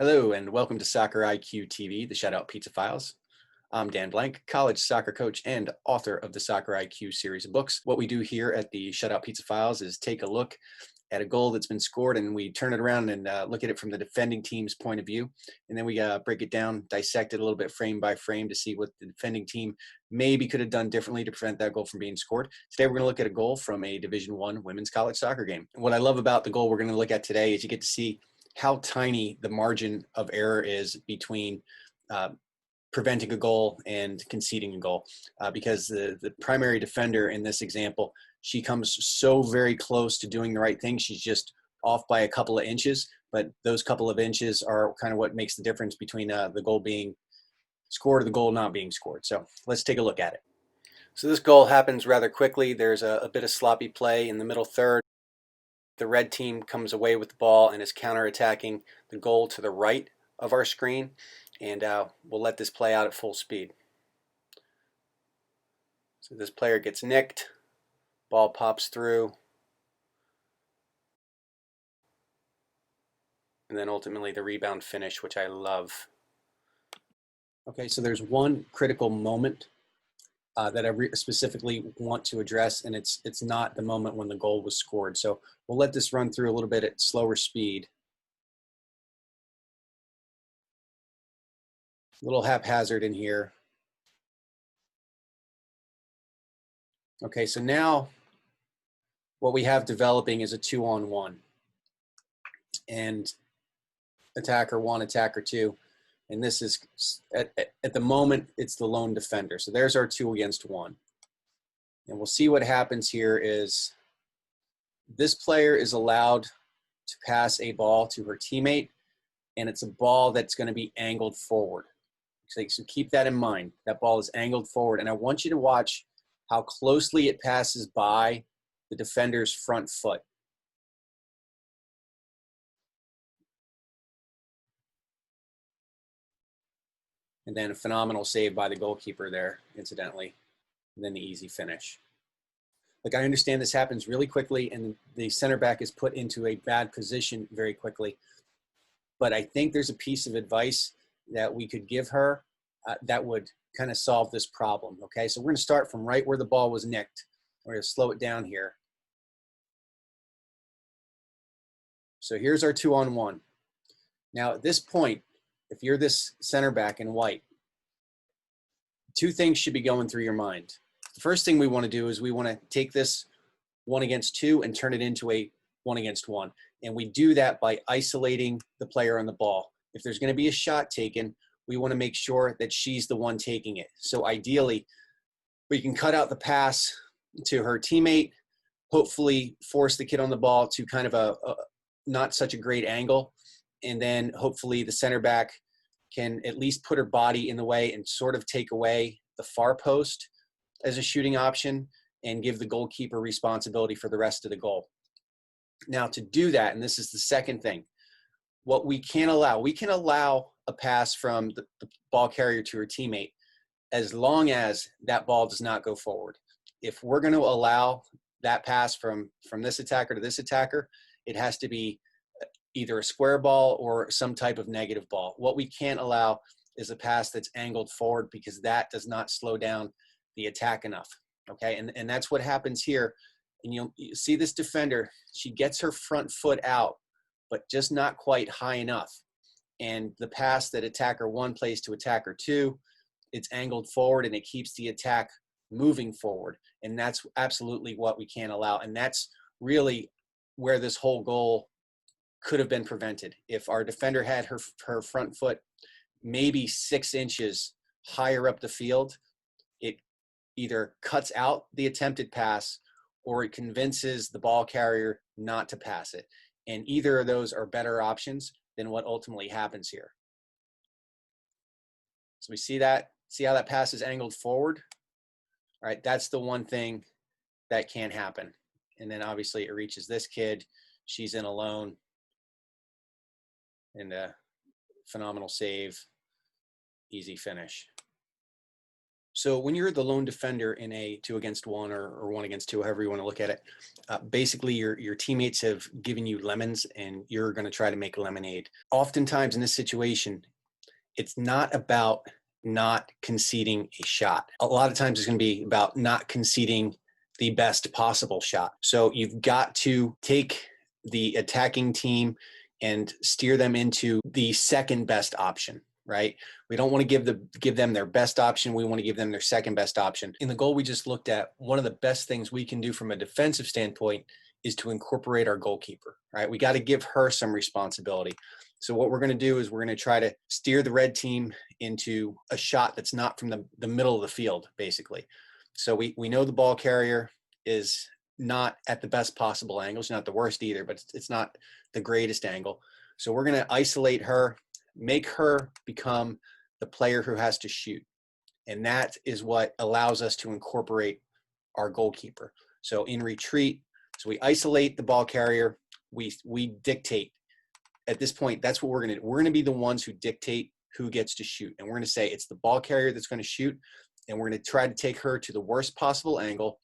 Hello and welcome to Soccer iQTV, the Shutout Pizza Files. I'm Dan Blank, college soccer coach and author of the Soccer IQ series of books. What we do here at the Shutout Pizza Files is take a look at a goal that's been scored and we turn it around and look at it from the defending team's point of view. And then we break it down, dissect it a little bit frame by frame to see what the defending team maybe could have done differently to prevent that goal from being scored. Today we're going to look at a goal from a Division I women's college soccer game. And what I love about the goal we're going to look at today is you get to see how tiny the margin of error is between preventing a goal and conceding a goal, because the primary defender in this example, she comes so very close to doing the right thing. She's just off by a couple of inches, but those couple of inches are kind of what makes the difference between the goal being scored or the goal not being scored. So let's take a look at it. So this goal happens rather quickly. There's a bit of sloppy play in the middle third. The red team comes away with the ball and is counterattacking the goal to the right of our screen, and we'll let this play out at full speed. So this player gets nicked, ball pops through, and then ultimately the rebound finish, which I love. Okay, so there's one critical moment that I specifically want to address, and it's not the moment when the goal was scored. So we'll let this run through a little bit at slower speed. A little haphazard in here. Okay, so now what we have developing is a 2-on-1. And attacker 1, attacker 2. And this is, at the moment, it's the lone defender. So there's our 2 against 1. And we'll see what happens here is this player is allowed to pass a ball to her teammate, and it's a ball that's going to be angled forward. So keep that in mind. That ball is angled forward. And I want you to watch how closely it passes by the defender's front foot. And then a phenomenal save by the goalkeeper there, incidentally, and then the easy finish. Like, I understand this happens really quickly and the center back is put into a bad position very quickly. But I think there's a piece of advice that we could give her that would kind of solve this problem, okay? So we're going to start from right where the ball was nicked. We're going to slow it down here. So here's our 2-on-1. Now at this point, if you're this center back in white, 2 things should be going through your mind. The first thing we want to do is we want to take this 1 against 2 and turn it into a 1 against 1. And we do that by isolating the player on the ball. If there's going to be a shot taken, we want to make sure that she's the one taking it. So ideally, we can cut out the pass to her teammate, hopefully force the kid on the ball to kind of a not such a great angle, and then hopefully the center back can at least put her body in the way and sort of take away the far post as a shooting option and give the goalkeeper responsibility for the rest of the goal. Now to do that, and this is the second thing, what we can allow a pass from the ball carrier to her teammate as long as that ball does not go forward. If we're going to allow that pass from this attacker to this attacker, it has to be either a square ball or some type of negative ball. What we can't allow is a pass that's angled forward, because that does not slow down the attack enough, okay? And that's what happens here. And you see this defender, she gets her front foot out, but just not quite high enough. And the pass that attacker 1 plays to attacker 2, it's angled forward and it keeps the attack moving forward. And that's absolutely what we can't allow. And that's really where this whole goal could have been prevented. If our defender had her front foot maybe 6 inches higher up the field, it either cuts out the attempted pass or it convinces the ball carrier not to pass it. And either of those are better options than what ultimately happens here. So we see how that pass is angled forward. All right, that's the one thing that can't happen. And then obviously it reaches this kid. She's in alone. And a phenomenal save, easy finish. So when you're the lone defender in a 2-against-1 or 1-against-2, however you want to look at it, basically your teammates have given you lemons and you're going to try to make lemonade. Oftentimes in this situation, it's not about not conceding a shot. A lot of times it's going to be about not conceding the best possible shot. So you've got to take the attacking team and steer them into the second best option, right? We don't want to give them their best option. We want to give them their second best option. In the goal we just looked at, one of the best things we can do from a defensive standpoint is to incorporate our goalkeeper, right? We got to give her some responsibility. So what we're going to do is we're going to try to steer the red team into a shot that's not from the middle of the field, basically. So we know the ball carrier is not at the best possible angle. She's not the worst either, but it's not the greatest angle. So we're going to isolate her, make her become the player who has to shoot. And that is what allows us to incorporate our goalkeeper. So in retreat, so we isolate the ball carrier, we dictate. At this point, that's what we're going to do. We're going to be the ones who dictate who gets to shoot. And we're going to say it's the ball carrier that's going to shoot. And we're going to try to take her to the worst possible angle.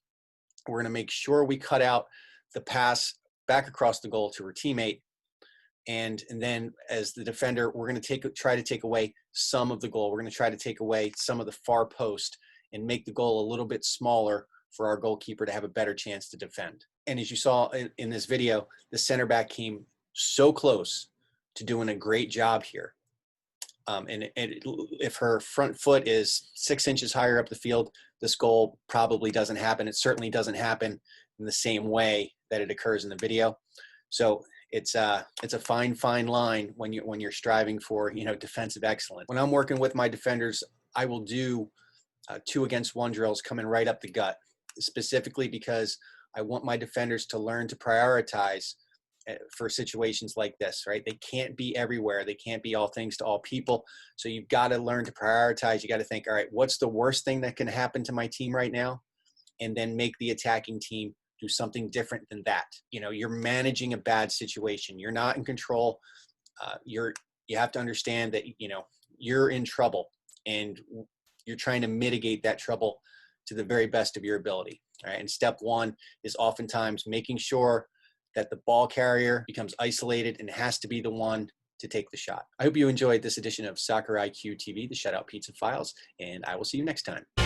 We're going to make sure we cut out the pass back across the goal to her teammate. And then as the defender, we're going to try to take away some of the goal. We're going to try to take away some of the far post and make the goal a little bit smaller for our goalkeeper to have a better chance to defend. And as you saw in this video, the center back came so close to doing a great job here. If her front foot is 6 inches higher up the field, this goal probably doesn't happen. It certainly doesn't happen in the same way that it occurs in the video. So it's a fine line when you're striving for defensive excellence. When I'm working with my defenders, I will do 2-against-1 drills coming right up the gut, specifically because I want my defenders to learn to prioritize for situations like this, right? They can't be everywhere. They can't be all things to all people. So you've got to learn to prioritize. You got to think, all right, what's the worst thing that can happen to my team right now? And then make the attacking team do something different than that. You're managing a bad situation. You're not in control. You have to understand that, you're in trouble and you're trying to mitigate that trouble to the very best of your ability. All right. And step one is oftentimes making sure that the ball carrier becomes isolated and has to be the one to take the shot. I hope you enjoyed this edition of Soccer IQ TV, the Shutout Pizza Files, and I will see you next time.